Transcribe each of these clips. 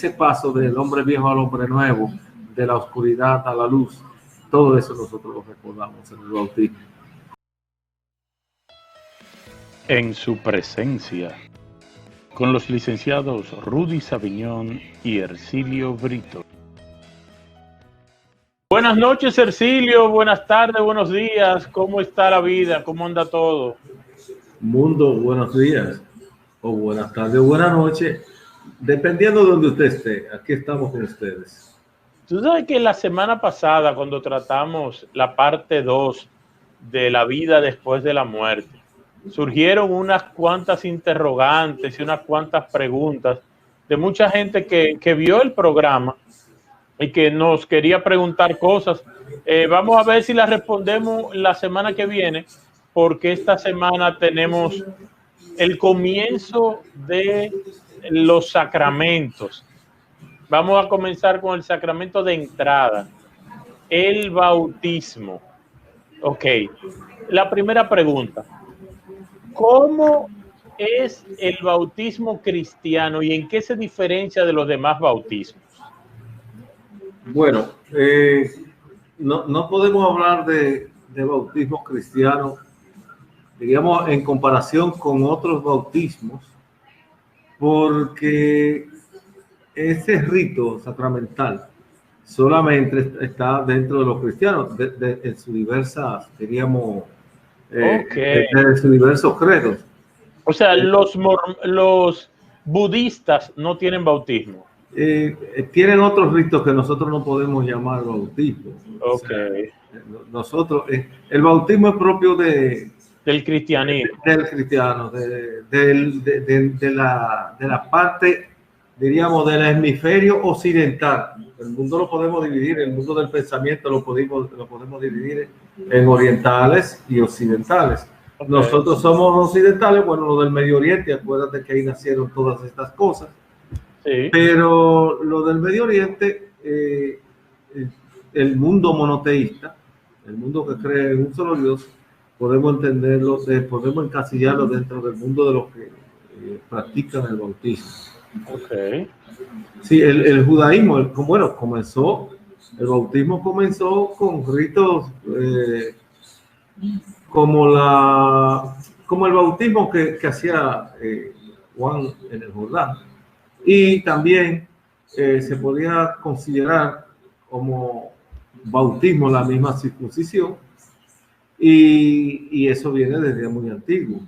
ese paso del hombre viejo al hombre nuevo, de la oscuridad a la luz, todo eso nosotros lo recordamos en el bautismo. En su presencia, con los licenciados Rudy Saviñón y Ercilio Brito. Buenas noches, Ercilio, buenas tardes, buenos días, ¿cómo está la vida? ¿Cómo anda todo? Mundo, buenos días, o buenas tardes, o buenas noches, dependiendo de donde usted esté. Aquí estamos con ustedes. Tú sabes que la semana pasada, cuando tratamos la parte 2 de la vida después de la muerte, surgieron unas cuantas interrogantes y unas cuantas preguntas de mucha gente que vio el programa y que nos quería preguntar cosas. Vamos a ver si las respondemos la semana que viene, porque esta semana tenemos el comienzo de los sacramentos. Vamos a comenzar con el sacramento de entrada, el bautismo. Ok, la primera pregunta. ¿Cómo es el bautismo cristiano y en qué se diferencia de los demás bautismos? Bueno, no podemos hablar de bautismo cristiano, digamos, en comparación con otros bautismos, porque ese rito sacramental solamente está dentro de los cristianos, en sus diversas, diríamos, de sus diversos credos. O sea, los budistas no tienen bautismo. Tienen otros ritos que nosotros no podemos llamar bautismo. Ok. O sea, nosotros, el bautismo es propio del cristianismo. Del cristiano, de la parte, diríamos, del hemisferio occidental. El mundo lo podemos dividir, el mundo del pensamiento lo podemos dividir en orientales y occidentales. Okay. Nosotros somos occidentales, bueno, lo del Medio Oriente, acuérdate que ahí nacieron todas estas cosas. Sí. Pero lo del Medio Oriente, el mundo monoteísta, el mundo que cree en un solo Dios, podemos entenderlo, podemos encasillarlo dentro del mundo de los que practican el bautismo. Okay. Sí, el judaísmo, el bautismo comenzó con ritos como el bautismo que hacía Juan en el Jordán. Y también se podía considerar como bautismo la misma circuncisión, y eso viene desde muy antiguo,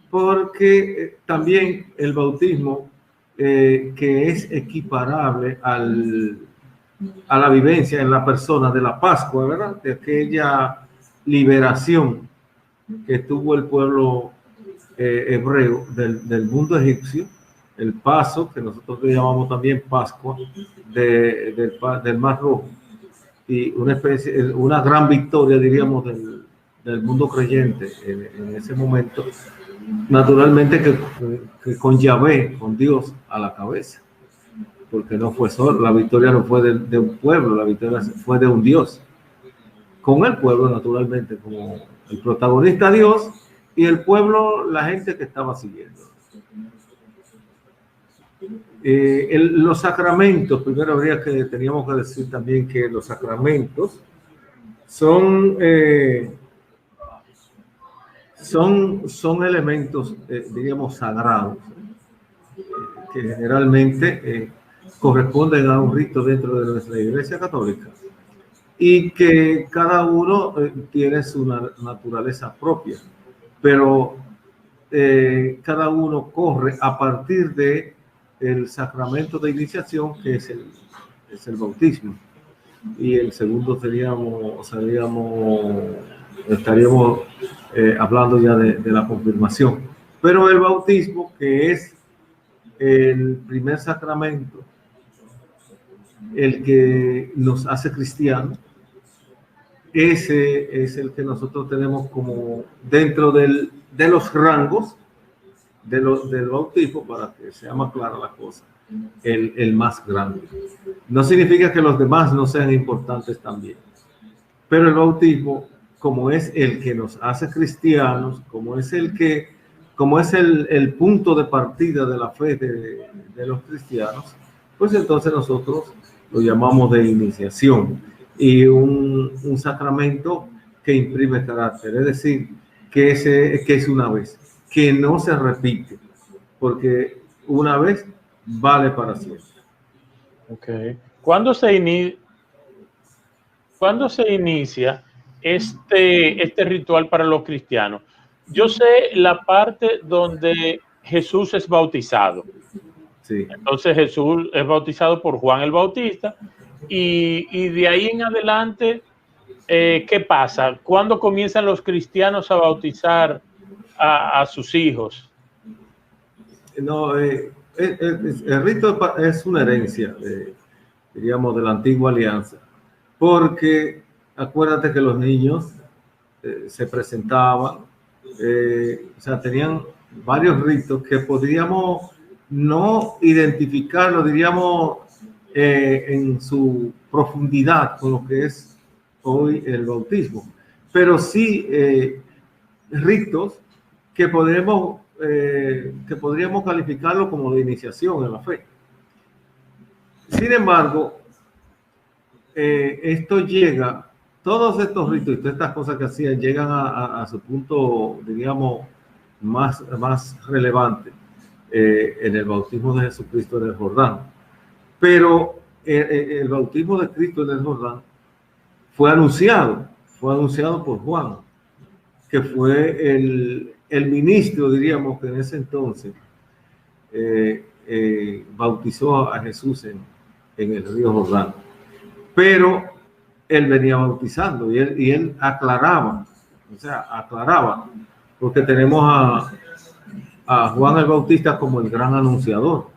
porque también el bautismo que es equiparable a la vivencia en la persona de la Pascua, ¿verdad? De aquella liberación que tuvo el pueblo hebreo del mundo egipcio, el paso, que nosotros le llamamos también Pascua, del Mar Rojo, y una gran victoria, diríamos, del mundo creyente en ese momento, naturalmente que con Yahvé, con Dios a la cabeza, porque no fue solo, la victoria no fue de un pueblo, la victoria fue de un Dios, con el pueblo naturalmente, como el protagonista Dios, y el pueblo, la gente que estaba siguiendo. Los sacramentos, primero teníamos que decir también que los sacramentos son elementos, diríamos, sagrados, que generalmente corresponden a un rito dentro de nuestra Iglesia Católica, y que cada uno tiene su naturaleza propia, pero cada uno corre a partir de el sacramento de iniciación, que es el bautismo, y el segundo estaríamos hablando ya de la confirmación. Pero el bautismo, que es el primer sacramento, el que nos hace cristianos, ese es el que nosotros tenemos como dentro de los rangos del bautismo, para que sea más clara la cosa, el más grande. No significa que los demás no sean importantes también, pero el bautismo, como es el que nos hace cristianos, como es el punto de partida de la fe de los cristianos, pues entonces nosotros lo llamamos de iniciación, y un sacramento que imprime carácter, es decir, que es una vez, que no se repite, porque una vez vale para siempre. Okay. ¿Cuándo se inicia este ritual para los cristianos? Yo sé la parte donde Jesús es bautizado. Sí. Entonces Jesús es bautizado por Juan el Bautista y de ahí en adelante, ¿qué pasa? ¿Cuándo comienzan los cristianos a bautizar a sus hijos? No, el rito es una herencia, diríamos, de la antigua alianza, porque acuérdate que los niños se presentaban, o sea, tenían varios ritos que podríamos no identificarlo, diríamos, en su profundidad con lo que es hoy el bautismo, pero sí ritos que podríamos calificarlo como de iniciación en la fe. Sin embargo, todos estos ritos y todas estas cosas que hacían llegan a su punto, diríamos, más relevante en el bautismo de Jesucristo en el Jordán. Pero el bautismo de Cristo en el Jordán fue anunciado por Juan, que fue el ministro, diríamos, que en ese entonces bautizó a Jesús en el río Jordán. Pero él venía bautizando y él aclaraba, porque tenemos a Juan el Bautista como el gran anunciador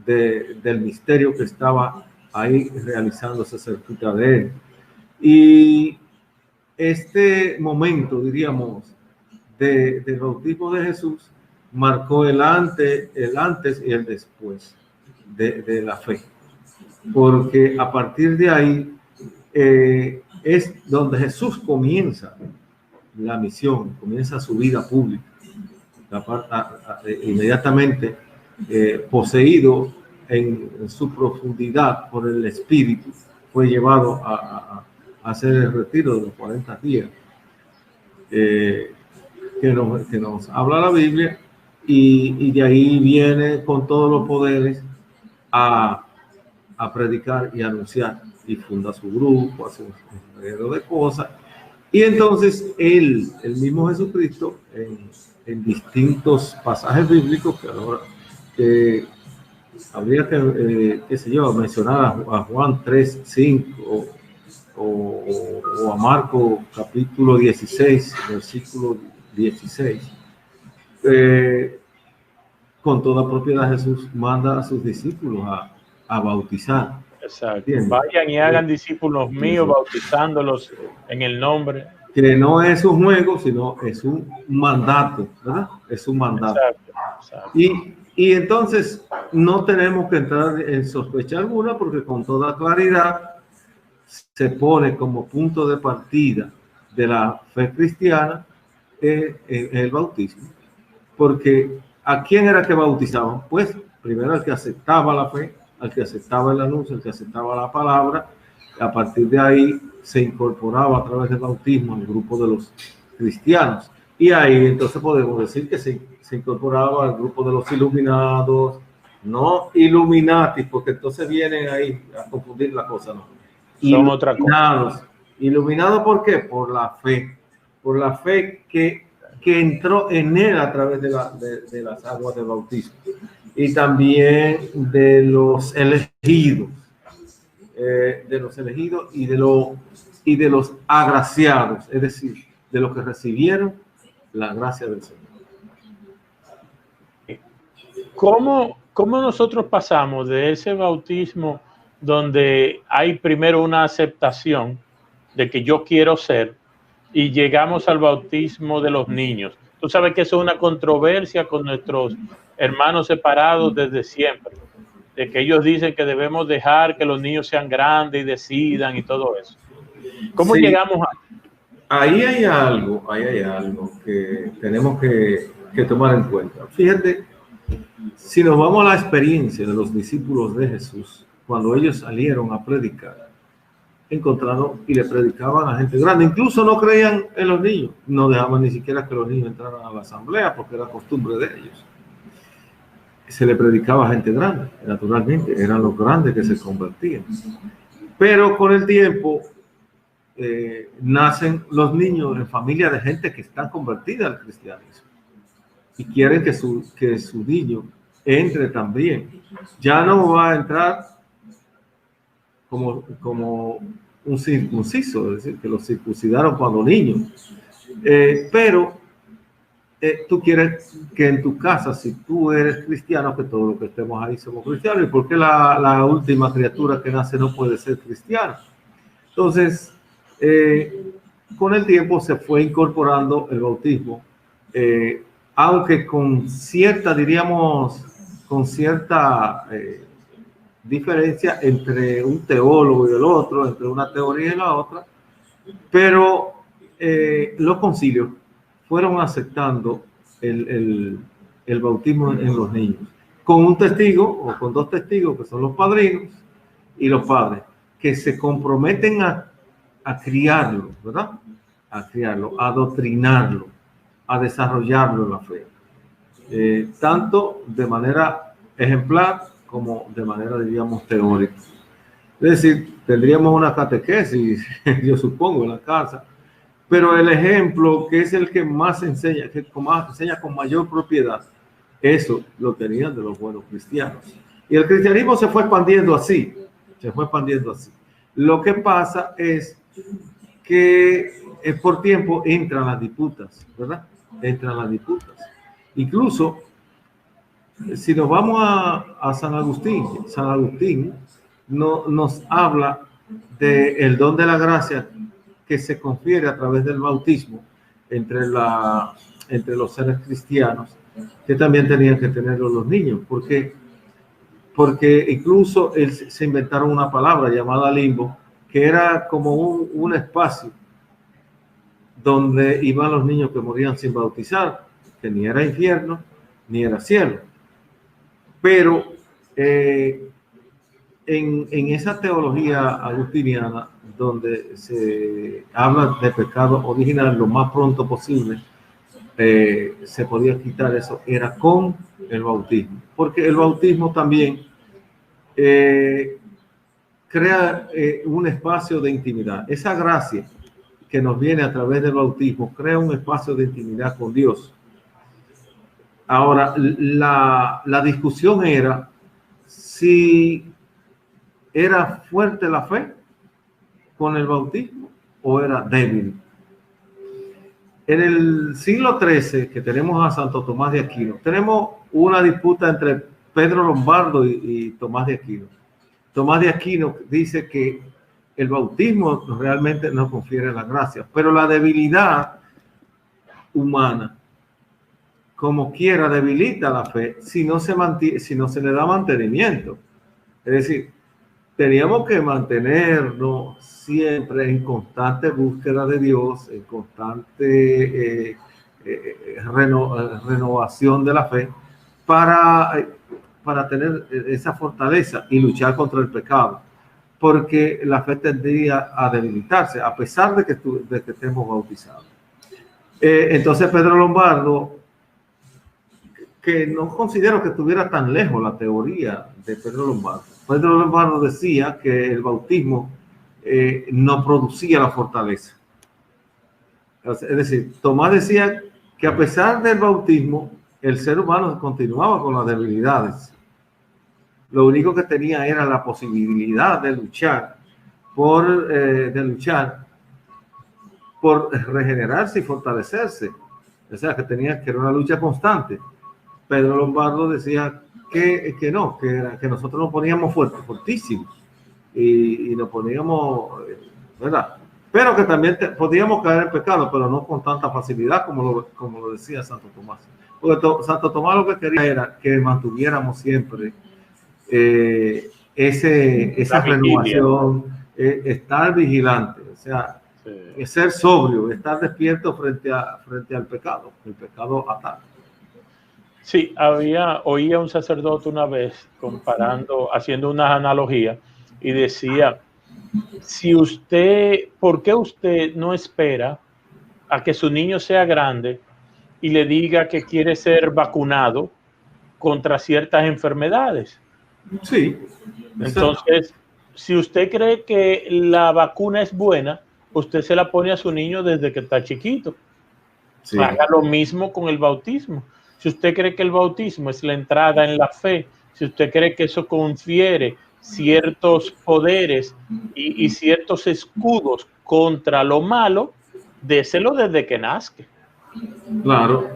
del misterio que estaba ahí realizándose cerquita de él. Y este momento, diríamos, del bautismo de Jesús marcó el antes y el después de la fe, porque a partir de ahí es donde Jesús comienza la misión, comienza su vida pública, inmediatamente poseído en su profundidad por el Espíritu, fue llevado a hacer el retiro de los 40 días que nos habla la Biblia, y de ahí viene con todos los poderes a predicar y anunciar, y funda su grupo, hace un reguero de cosas. Y entonces el mismo Jesucristo, en distintos pasajes bíblicos, que ahora habría que, qué sé yo, mencionar a Juan 3, 5 o a Marcos capítulo 16, versículo 16. Con toda propiedad Jesús manda a sus discípulos a bautizar. Exacto. ¿Entiendes? Vayan y hagan discípulos míos, bautizándolos en el nombre. Que no es un juego, sino es un mandato, ¿verdad? Es un mandato. Exacto. Y entonces no tenemos que entrar en sospecha alguna, porque con toda claridad se pone como punto de partida de la fe cristiana el bautismo. Porque ¿a quién era que bautizaban? Pues primero al que aceptaba la fe, al que aceptaba el anuncio, al que aceptaba la palabra. A partir de ahí se incorporaba a través del bautismo al grupo de los cristianos. Y ahí entonces podemos decir que se incorporaba al grupo de los iluminados, no Illuminati, porque entonces vienen ahí a confundir la cosa, ¿no? Son otra cosa. Iluminados, ¿por qué? Por la fe que entró en él a través de las aguas del bautismo, y también de los elegidos, y de los agraciados, es decir, de los que recibieron la gracia del Señor. ¿Cómo nosotros pasamos de ese bautismo donde hay primero una aceptación de que yo quiero ser, y llegamos al bautismo de los niños? Tú sabes que eso es una controversia con nuestros hermanos separados desde siempre, de que ellos dicen que debemos dejar que los niños sean grandes y decidan y todo eso. ¿Cómo llegamos a...? Ahí hay algo que tenemos que tomar en cuenta. Fíjate Si nos vamos a la experiencia de los discípulos de Jesús, cuando ellos salieron a predicar, encontraron y le predicaban a gente grande. Incluso no creían en los niños, no dejaban ni siquiera que los niños entraran a la asamblea porque era costumbre de ellos. Se le predicaba a gente grande, naturalmente, eran los grandes que se convertían. Pero con el tiempo nacen los niños en familia de gente que están convertida al cristianismo y quieren que su niño entre también. Ya no va a entrar como un circunciso, es decir, que lo circuncidaron cuando niño. Pero tú quieres que en tu casa, si tú eres cristiano, que todos los que estemos ahí somos cristianos. ¿Y por qué la última criatura que nace no puede ser cristiana? Entonces, con el tiempo se fue incorporando el bautismo, aunque con cierta, diríamos, con cierta diferencia entre un teólogo y el otro, entre una teoría y la otra, pero los concilios fueron aceptando el bautismo en los niños, con un testigo o con dos testigos, que son los padrinos y los padres, que se comprometen a criarlo, ¿verdad? A criarlo, a adoctrinarlo, a desarrollarlo en la fe, tanto de manera ejemplar como de manera, diríamos, teórica. Es decir, tendríamos una catequesis, yo supongo, en la casa, pero el ejemplo, que es el que más enseña, que más enseña con mayor propiedad, eso lo tenían de los buenos cristianos. Y el cristianismo se fue expandiendo así, Lo que pasa es que por tiempo entran las disputas, ¿verdad? Entran las disputas. Incluso, si nos vamos a San Agustín nos habla del don de la gracia que se confiere a través del bautismo entre los seres cristianos, que también tenían que tenerlo los niños, porque incluso se inventaron una palabra llamada limbo, que era como un espacio donde iban los niños que morían sin bautizar, que ni era infierno ni era cielo. Pero en esa teología agustiniana, donde se habla de pecado original lo más pronto posible, se podía quitar eso, era con el bautismo, porque el bautismo también crea un espacio de intimidad. Esa gracia que nos viene a través del bautismo crea un espacio de intimidad con Dios. Ahora, la discusión era si era fuerte la fe con el bautismo o era débil. En el siglo XIII, que tenemos a Santo Tomás de Aquino, tenemos una disputa entre Pedro Lombardo y Tomás de Aquino. Tomás de Aquino dice que el bautismo realmente no confiere la gracia, pero la debilidad humana, como quiera, debilita la fe si no se le da mantenimiento. Es decir, teníamos que mantenernos siempre en constante búsqueda de Dios, en constante renovación de la fe, para tener esa fortaleza y luchar contra el pecado, porque la fe tendría a debilitarse, a pesar de que estemos bautizados. Entonces Pedro Lombardo, que no considero que estuviera tan lejos la teoría de Pedro Lombardo decía que el bautismo no producía la fortaleza. Es decir, Tomás decía que a pesar del bautismo, el ser humano continuaba con las debilidades. Lo único que tenía era la posibilidad de luchar por regenerarse y fortalecerse. O sea, que era una lucha constante. Pedro Lombardo decía que nosotros nos poníamos fortísimos y nos poníamos, ¿verdad? Pero que también podíamos caer en pecado, pero no con tanta facilidad como lo decía Santo Tomás. Porque Santo Tomás lo que quería era que mantuviéramos siempre esa renovación, estar vigilante, o sea, ser sobrio, estar despierto frente al pecado. El pecado ataca. Sí, oía un sacerdote una vez comparando, haciendo una analogía y decía, ¿por qué usted no espera a que su niño sea grande y le diga que quiere ser vacunado contra ciertas enfermedades? Sí, exacto. Entonces, si usted cree que la vacuna es buena, usted se la pone a su niño desde que está chiquito. Sí, Haga lo mismo con el bautismo. Si usted cree que el bautismo es la entrada en la fe, si usted cree que eso confiere ciertos poderes y ciertos escudos contra lo malo, déselo desde que nazca. claro.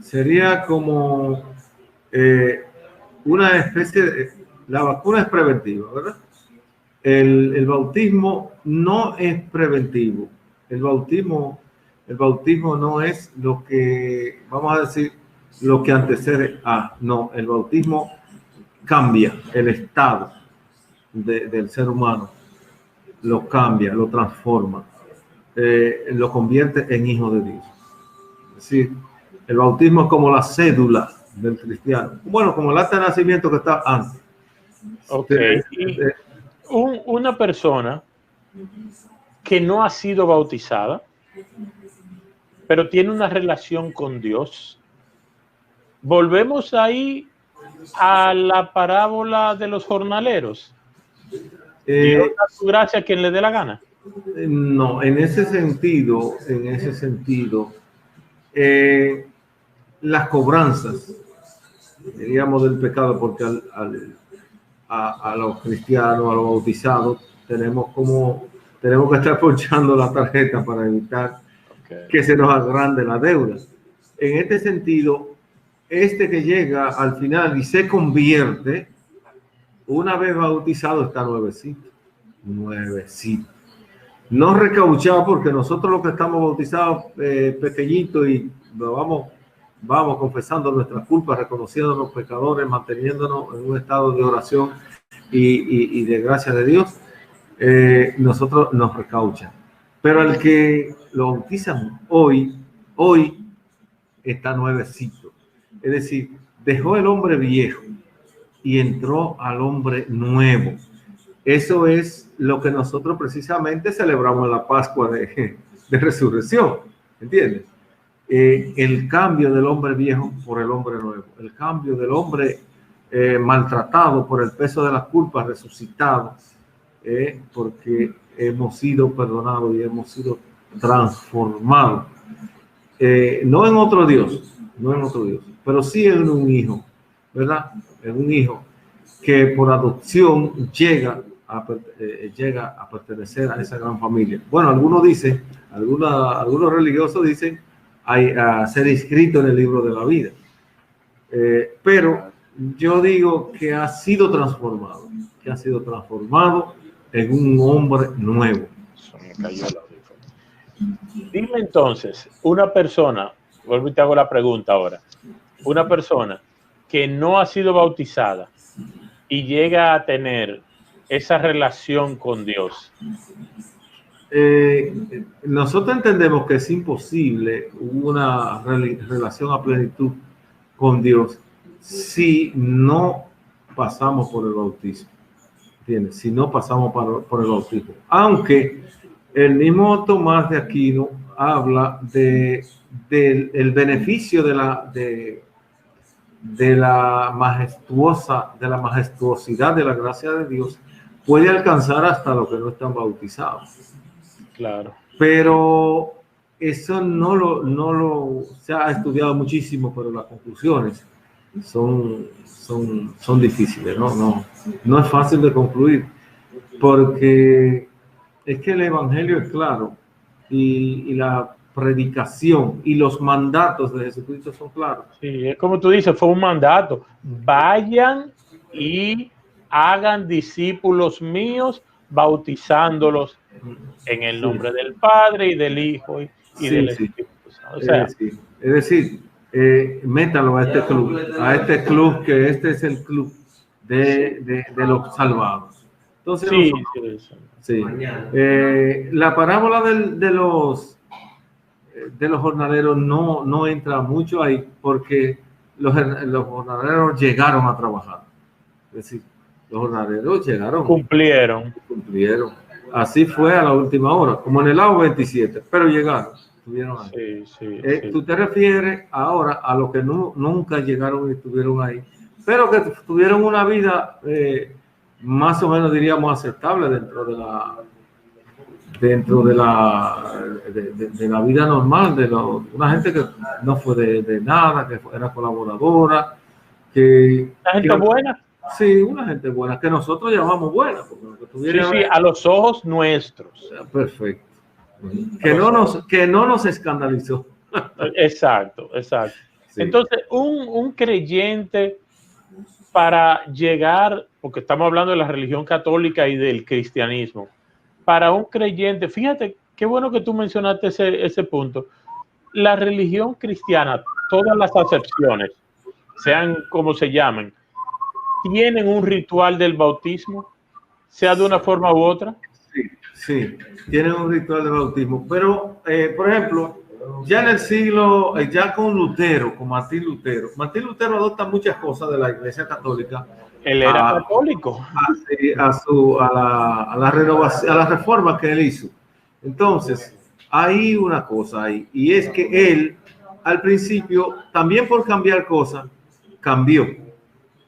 Sería como una especie de... La vacuna es preventiva, ¿verdad? El bautismo no es preventivo. El bautismo, el bautismo no es lo que, vamos a decir, lo que antecede a. No, el bautismo cambia el estado del ser humano, lo cambia, lo transforma, lo convierte en hijo de Dios. Es decir, el bautismo es como la cédula del cristiano. Bueno, como el acta de nacimiento que está antes. Ok. Y una persona que no ha sido bautizada, pero tiene una relación con Dios. Volvemos ahí a la parábola de los jornaleros. Dios Eh, da su gracia a quien le dé la gana. no, en ese sentido, las cobranzas, diríamos, del pecado, porque a los cristianos, a los bautizados, tenemos que estar ponchando la tarjeta para evitar que se nos agrande la deuda. En este sentido, este que llega al final y se convierte, una vez bautizado, está nuevecito, nuevecito. No recauchado, porque nosotros los que estamos bautizados pequeñitos y vamos confesando nuestras culpas, reconociendo los pecadores, manteniéndonos en un estado de oración y de gracia de Dios, nosotros nos recauchan. Pero el que lo bautizan hoy está nuevecito. Es decir, dejó el hombre viejo y entró al hombre nuevo. Eso es lo que nosotros precisamente celebramos en la Pascua de Resurrección, ¿entiendes? El cambio del hombre viejo por el hombre nuevo, el cambio del hombre maltratado por el peso de las culpas, resucitado, porque hemos sido perdonados y hemos sido transformados. No en otro Dios, no en otro Dios, pero sí en un hijo, ¿verdad? En un hijo que por adopción llega a pertenecer a esa gran familia. Bueno, algunos dicen, algunos religiosos dicen a ser inscrito en el libro de la vida. Pero yo digo que ha sido transformado en un hombre nuevo. Dime entonces, una persona, vuelvo y te hago la pregunta ahora, una persona que no ha sido bautizada y llega a tener esa relación con Dios. Nosotros entendemos que es imposible una relación a plenitud con Dios si no pasamos por el bautismo. ¿Entiendes? Si no pasamos por el bautismo. Aunque el mismo Tomás de Aquino habla del beneficio de la majestuosidad de la gracia de Dios, puede alcanzar hasta los que no están bautizados. Claro. Pero eso se ha estudiado muchísimo, pero las conclusiones son difíciles, no es fácil de concluir, porque es que el evangelio es claro y la predicación y los mandatos de Jesucristo son claros. Sí, es como tú dices, fue un mandato. Vayan y hagan discípulos míos, bautizándolos en el nombre del Padre y del Hijo y del Espíritu Santo. O sea, es decir, métalo a este club, que este es el club de los salvados. Entonces, la parábola de los de los jornaleros no entra mucho ahí, porque los jornaleros llegaron a trabajar. Es decir, los jornaleros llegaron. Cumplieron. Así fue a la última hora, como en el lado 27, pero llegaron. Estuvieron ahí. Sí. Tú te refieres ahora a los que nunca llegaron y estuvieron ahí, pero que tuvieron una vida más o menos, diríamos, aceptable dentro de la vida normal, una gente que no fue de nada, que era colaboradora, ¿Una gente buena? Sí, una gente buena, que nosotros llamamos buena. Sí, a los ojos nuestros. Perfecto. Que no nos escandalizó. Exacto. Sí. Entonces, un creyente, para llegar, porque estamos hablando de la religión católica y del cristianismo, para un creyente, fíjate, qué bueno que tú mencionaste ese punto. La religión cristiana, todas las acepciones, sean como se llamen, tienen un ritual del bautismo, sea de una forma u otra. Sí, tienen un ritual de bautismo, pero por ejemplo, ya en el siglo, ya con Lutero, con Martín Lutero adopta muchas cosas de la Iglesia Católica. Él era católico. A la renovación, a la reforma que él hizo. Entonces, hay una cosa ahí, y es que él, al principio, también por cambiar cosas, cambió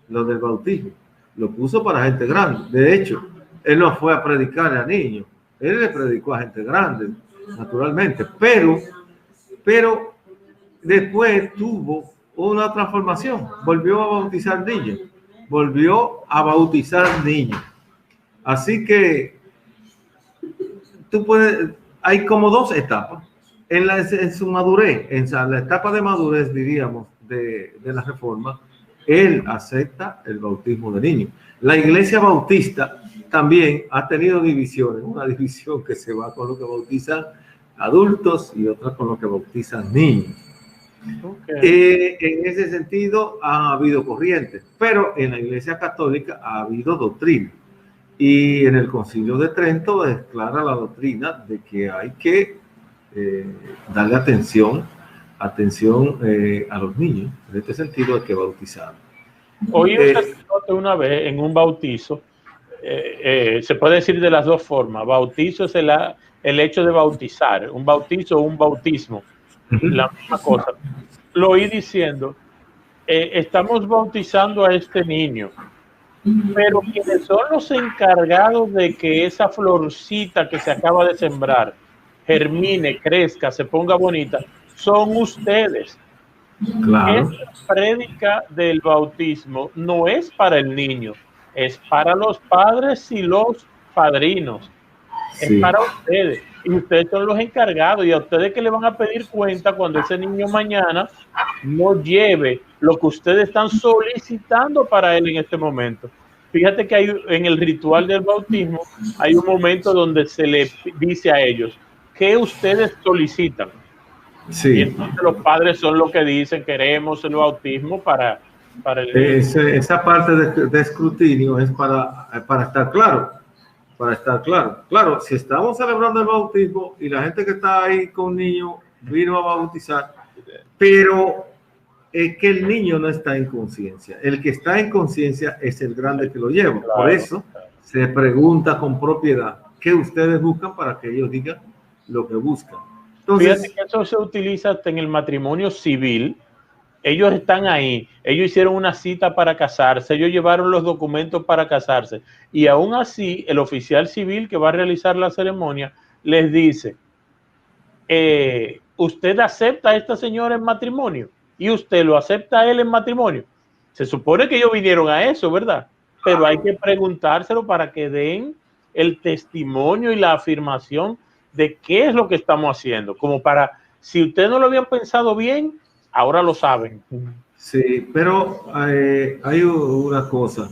lo del bautismo. Lo puso para gente grande. De hecho, él no fue a predicar a niños. Él le predicó a gente grande, naturalmente. Pero después tuvo una transformación. Volvió a bautizar niños. Así que hay como dos etapas. En su madurez, en la etapa de madurez, diríamos, de la reforma, él acepta el bautismo de niños. La Iglesia Bautista también ha tenido divisiones, una división que se va con lo que bautizan adultos y otra con lo que bautizan niños. En ese sentido ha habido corrientes, pero en la Iglesia Católica ha habido doctrina, y en el Concilio de Trento es clara la doctrina de que hay que darle atención a los niños. En este sentido hay que bautizar. Oí un sacerdote una vez en un bautizo, se puede decir de las dos formas. Bautizo es el hecho de bautizar, un bautizo o un bautismo, la misma cosa. Lo oí diciendo, estamos bautizando a este niño, pero quienes son los encargados de que esa florcita que se acaba de sembrar germine, crezca, se ponga bonita, son ustedes. Claro. Esta prédica del bautismo no es para el niño, es para los padres y los padrinos. Sí. Es para ustedes. Y ustedes son los encargados, y a ustedes que le van a pedir cuenta cuando ese niño mañana no lleve lo que ustedes están solicitando para él en este momento. Fíjate que en el ritual del bautismo hay un momento donde se le dice a ellos ¿qué ustedes solicitan? Sí. Y entonces los padres son los que dicen queremos el bautismo para el esa parte de escrutinio es para estar claro. Claro, si estamos celebrando el bautismo y la gente que está ahí con niños vino a bautizar, pero es que el niño no está en conciencia. El que está en conciencia es el grande que lo lleva. Claro. Por eso se pregunta con propiedad qué ustedes buscan para que ellos digan lo que buscan. Entonces, fíjate que eso se utiliza hasta en el matrimonio civil. Ellos están ahí, ellos hicieron una cita para casarse, ellos llevaron los documentos para casarse, y aún así el oficial civil que va a realizar la ceremonia les dice, ¿usted acepta a esta señora en matrimonio? ¿Y usted lo acepta a él en matrimonio? Se supone que ellos vinieron a eso, ¿verdad? Pero hay que preguntárselo para que den el testimonio y la afirmación de qué es lo que estamos haciendo, como para, si ustedes no lo habían pensado bien, ahora lo saben. Sí, pero hay una cosa.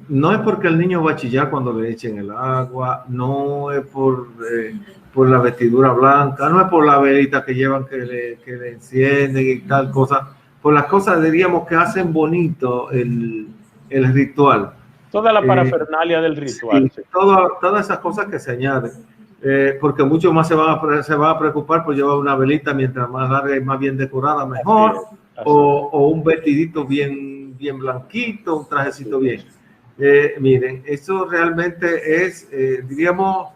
No es porque el niño va a chillar cuando le echen el agua, no es por la vestidura blanca, no es por la velita que llevan que le encienden y tal cosa. Por las cosas, diríamos, que hacen bonito el ritual. Toda la parafernalia del ritual. Sí, todas esas cosas que se añaden. porque muchos más se van a preocupar por llevar una velita, mientras más larga y más bien decorada, mejor, o un vestidito bien blanquito, un trajecito bien. Miren, eso realmente es, diríamos,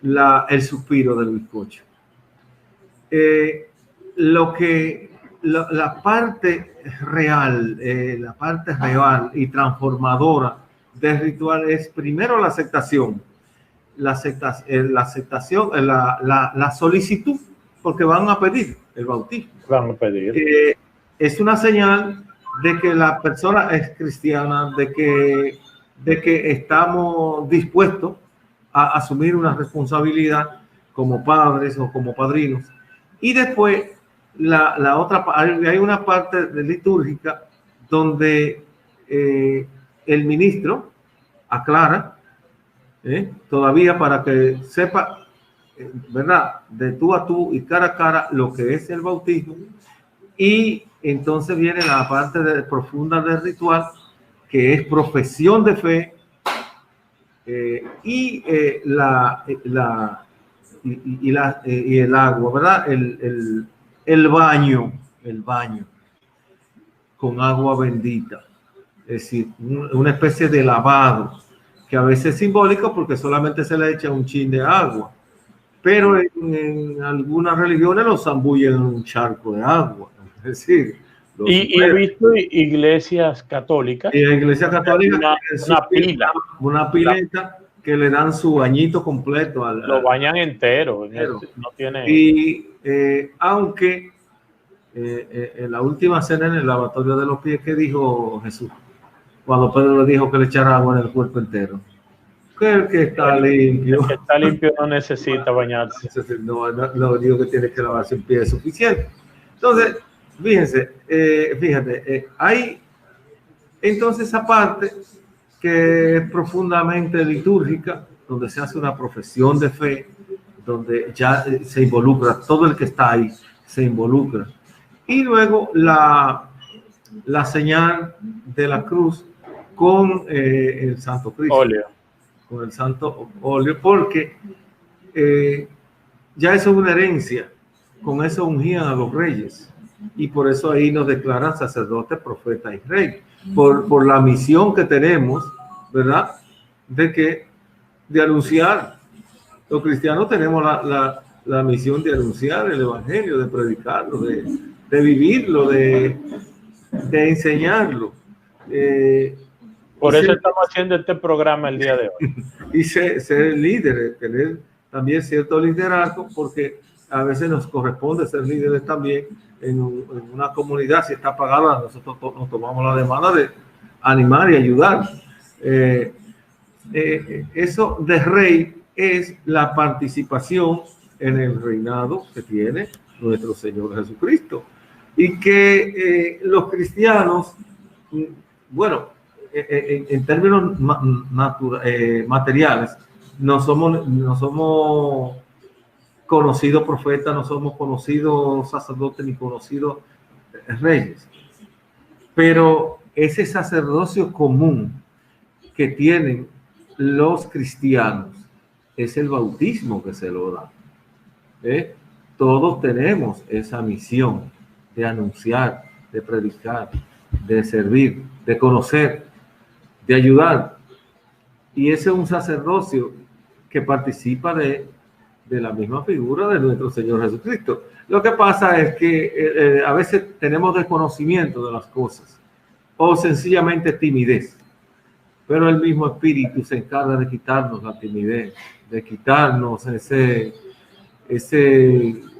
el suspiro del bizcocho. La parte real, y transformadora del ritual es primero la aceptación, la solicitud, porque van a pedir el bautismo. Van a pedir. Es una señal de que la persona es cristiana, de que estamos dispuestos a asumir una responsabilidad como padres o como padrinos. Y después hay una parte litúrgica donde el ministro aclara, todavía para que sepa, ¿verdad?, de tú a tú y cara a cara lo que es el bautismo. Y entonces viene la parte profunda del ritual, que es profesión de fe, y el agua, ¿verdad? El baño con agua bendita, es decir, una especie de lavado, que a veces es simbólico porque solamente se le echa un chin de agua, pero en algunas religiones los zambullen en un charco de agua, es decir, y he visto iglesias católicas. Y la iglesia católica una pileta que le dan su bañito completo. Lo bañan entero. No tiene... Y aunque en la última cena en el lavatorio de los pies, ¿qué dijo Jesús? Cuando Pedro le dijo que le echara agua en el cuerpo entero. Que el que está limpio. El que está limpio no necesita bañarse. No digo que tiene que lavarse un pie, es suficiente. Entonces, fíjate, hay entonces esa parte que es profundamente litúrgica, donde se hace una profesión de fe, donde ya se involucra, todo el que está ahí se involucra. Y luego la señal de la cruz con el Santo Cristo. Óleo. Con el Santo Óleo, porque ya eso es una herencia. Con eso ungían a los reyes. Y por eso ahí nos declaran sacerdotes, profetas y rey, por la misión que tenemos, ¿verdad? De anunciar. Los cristianos tenemos la misión de anunciar el evangelio, de predicarlo, de vivirlo, de enseñarlo. Por eso estamos haciendo este programa el día de hoy. Y ser líderes, tener también cierto liderazgo, porque a veces nos corresponde ser líderes también en una comunidad. Si está pagada, nosotros nos tomamos la demanda de animar y ayudar. Eso de rey es la participación en el reinado que tiene nuestro Señor Jesucristo. Y que los cristianos, bueno, en términos materiales, no somos conocidos profetas, no somos conocidos sacerdotes ni conocidos reyes, pero ese sacerdocio común que tienen los cristianos es el bautismo que se lo da. Todos tenemos esa misión de anunciar, de predicar, de servir, de conocer, de ayudar, y ese es un sacerdocio que participa de la misma figura de nuestro Señor Jesucristo. Lo que pasa es que a veces tenemos desconocimiento de las cosas o sencillamente timidez, pero el mismo Espíritu se encarga de quitarnos la timidez, de quitarnos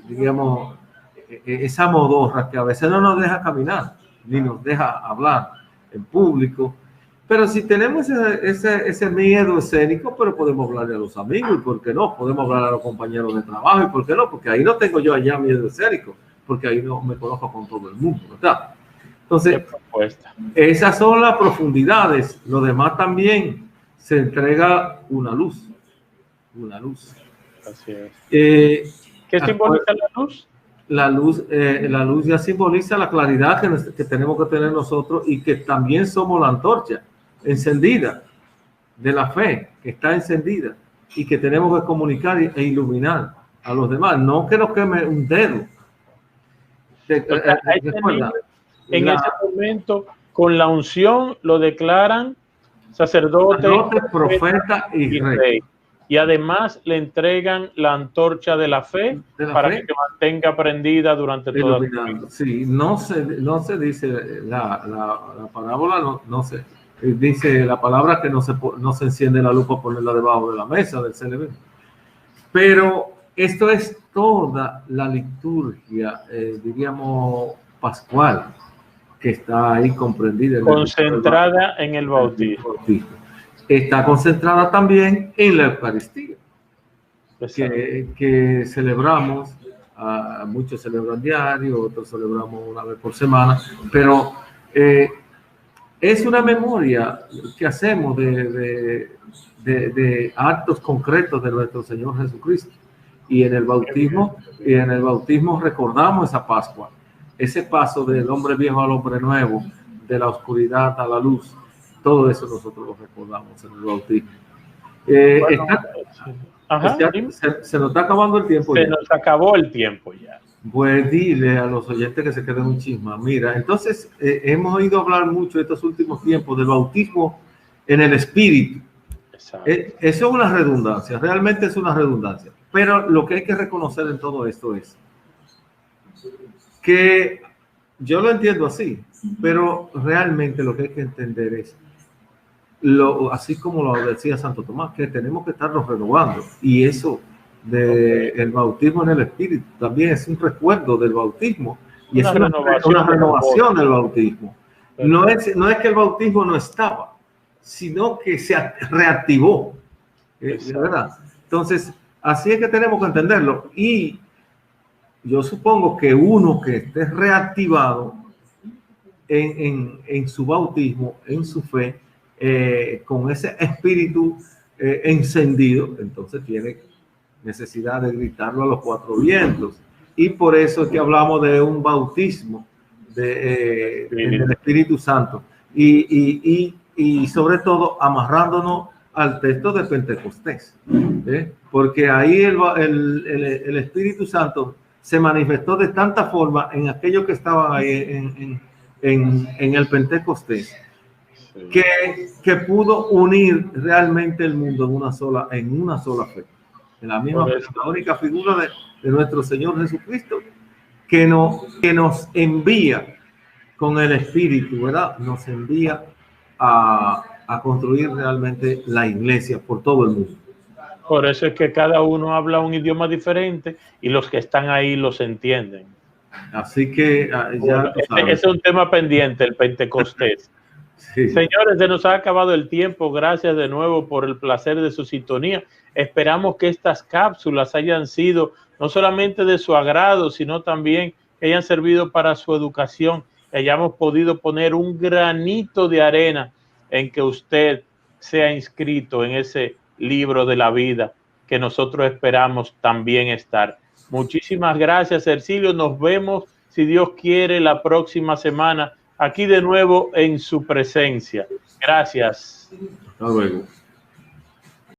digamos, esa modorra que a veces no nos deja caminar ni nos deja hablar en público. Pero si tenemos ese miedo escénico, pero podemos hablarle a los amigos, y por qué no, podemos hablar a los compañeros de trabajo, y por qué no, porque ahí no tengo yo allá miedo escénico, porque ahí no me conozco con todo el mundo, ¿verdad? Entonces, esas son las profundidades. Lo demás también se entrega una luz. Así es. ¿Qué simboliza la luz? La luz ya simboliza la claridad que tenemos que tener nosotros, y que también somos la antorcha encendida de la fe, que está encendida. y que tenemos que comunicar e iluminar a los demás, no que nos queme un dedo. Recuerda, en ese momento, con la unción, lo declaran sacerdote, profeta y rey. Y además le entregan la antorcha de la fe para que se mantenga prendida durante toda la vida. Sí, no se dice la parábola, no se dice la palabra que no se enciende la luz para ponerla debajo de la mesa del célebre. Pero esto es toda la liturgia, diríamos, pascual, que está ahí comprendida. Concentrada en el bautismo. Está concentrada también en la Eucaristía, que celebramos, muchos celebran diario, otros celebramos una vez por semana, pero es una memoria que hacemos de actos concretos de nuestro Señor Jesucristo. Y en el bautismo recordamos esa Pascua, ese paso del hombre viejo al hombre nuevo, de la oscuridad a la luz. Todo eso nosotros lo recordamos en el bautismo. Se nos está acabando el tiempo. Nos acabó el tiempo ya. Pues dile a los oyentes que se queden un chisma. Mira, entonces hemos oído hablar mucho estos últimos tiempos del bautismo en el Espíritu. Eso es una redundancia, realmente es una redundancia. Pero lo que hay que reconocer en todo esto es que yo lo entiendo así, pero realmente lo que hay que entender es, así como lo decía Santo Tomás, que tenemos que estarnos renovando, y eso del bautismo en el Espíritu también es un recuerdo del bautismo, y es una renovación del bautismo. No es que el bautismo no estaba, sino que se reactivó, ¿verdad? Entonces, así es que tenemos que entenderlo, y yo supongo que uno que esté reactivado en su bautismo, en su fe, con ese espíritu encendido, entonces tiene necesidad de gritarlo a los cuatro vientos. Y por eso es que hablamos de un bautismo del Espíritu Santo. Y sobre todo amarrándonos al texto de Pentecostés. Porque ahí el Espíritu Santo se manifestó de tanta forma en aquellos que estaban ahí en el Pentecostés, que pudo unir realmente el mundo en una sola fe, en la misma, la única figura de nuestro Señor Jesucristo, que nos envía con el Espíritu, ¿verdad? Nos envía a construir realmente la iglesia por todo el mundo. Por eso es que cada uno habla un idioma diferente y los que están ahí los entienden. Así que ya es un tema pendiente, el Pentecostés. Sí. Señores, se nos ha acabado el tiempo. Gracias de nuevo por el placer de su sintonía. Esperamos que estas cápsulas hayan sido no solamente de su agrado, sino también que hayan servido para su educación, que hayamos podido poner un granito de arena en que usted sea inscrito en ese libro de la vida que nosotros esperamos también estar. Muchísimas gracias, Hercilio. Nos vemos, si Dios quiere, la próxima semana aquí de nuevo en su presencia. Gracias. Hasta luego.